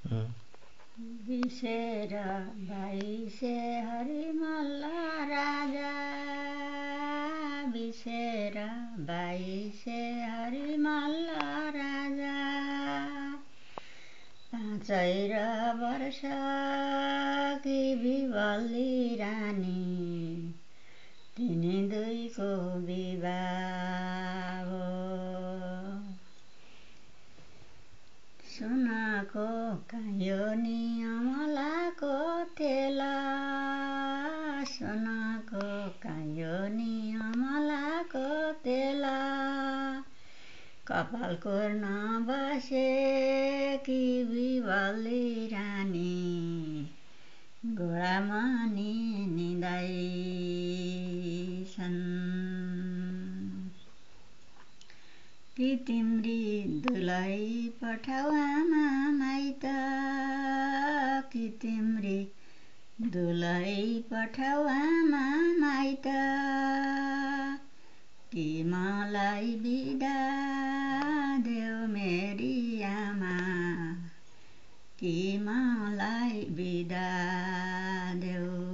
बिसेर बाइसे हरिमल्ल राजा बिसेर बाइसे हरिमल्ल राजा पाँचैर वर्ष कि बिबल्ली रानी तिनी दुईको विवाह हो सुनको कायो नि अमलाको तेल सुनको कायो नि अमलाको तेल कपाल कोर्न बसेकी बिबल्ली रानी गोडामा निदाइछन् कि तिम्री दुलै पठाउ आमा माइत कि तिम्री दुलै पठाउ आमा माइत कि मलाई बिदा देऊ मेरी आमा कि मलाई बिदा देऊ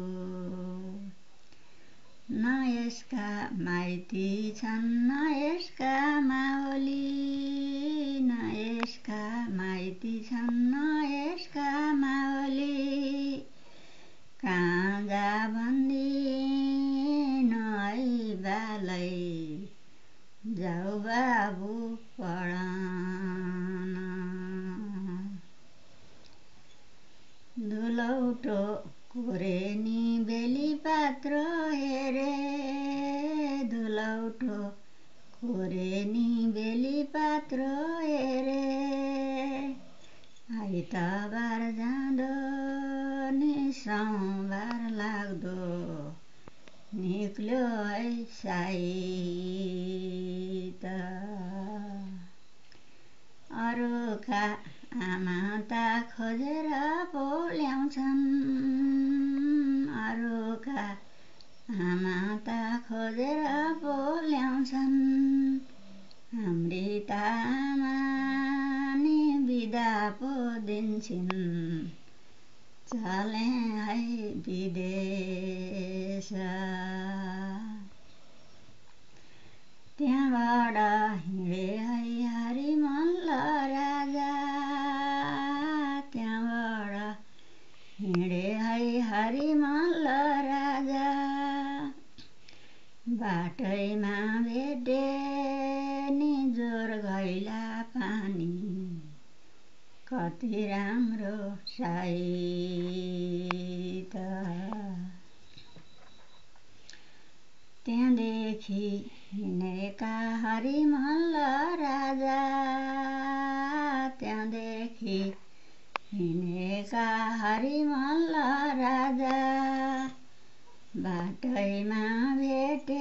न यसका माइती छन् न यसका मावली न यसका माइती छन् न यसका मावली कहाँ जा भन्दिनु है बालै जाऊ बाबु पढ्न दुलौटो कोरे नि बेली पात्र हेरे दुलौटो कोरे नि बेली पात्र हेरे आइतबार जाँदो नि सोमबार लाग्दो निक्ल्यो है साइत अरूका आमा त खोजेर पो ल्याउँछन् अरूका आमा त खोजेर पो ल्याउँछन् हाम्री त आमा नि बिदा पो दिन्छन् चले है विदेश त्यहाँबाट हिँडे है हरिमल्ल राजा त्यहाँबाट हिँडे है हरिमल्ल राजा बाटैमा भेटे नि जोर घैला पानी कति राम्रो साइत त्यहाँदेखि हिँडेका हरिमल्ल राजा त्यहाँदेखि हिँडेका हरिमल्ल राजा बाटैमा भेटे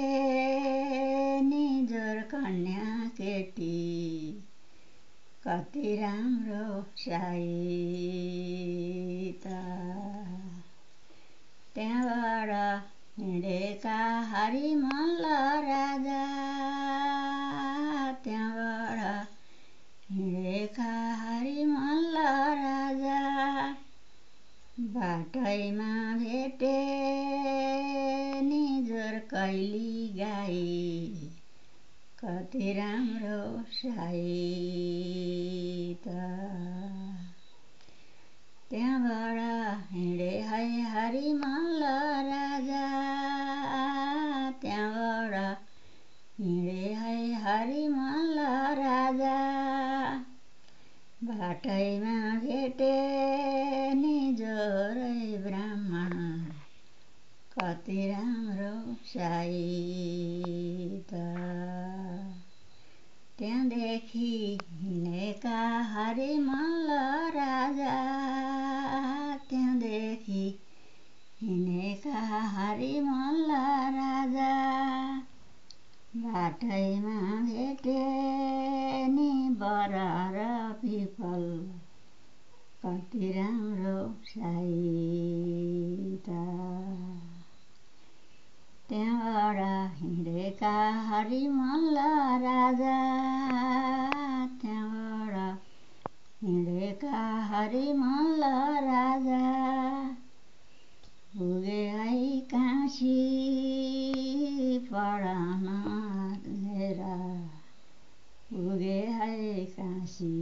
नि जोर कन्या केटी कति राम्रो साइत त्यहाँबाट हिँडेका हरिमल्ल राजा त्यहाँबाट हिँडेका हरिमल्ल राजा बाटैमा भेटे नि जोर कैली गाई कति राम्रो साइत त्यहाँबाट हिँडे है हरिमल्ल राजा त्यहाँबाट हिँडे है हरिमल्ल राजा बाटैमा भेटे नि जोरै ब्राह्मण कति राम्रो साइत त्यहाँदेखि हिँडेका हरिमल्ल राजा त्यहाँदेखि हिँडेका हरिमल्ल राजा बाटैमा भेटे नि बर र पिपल कति राम्रो साइत त्यहाँबाट हिँडेका हरिमल्ल राजा त्यहाँबाट हिँडेका हरिमल्ल राजा पुगे है काशी पढ्न लिएर पुगे है काशी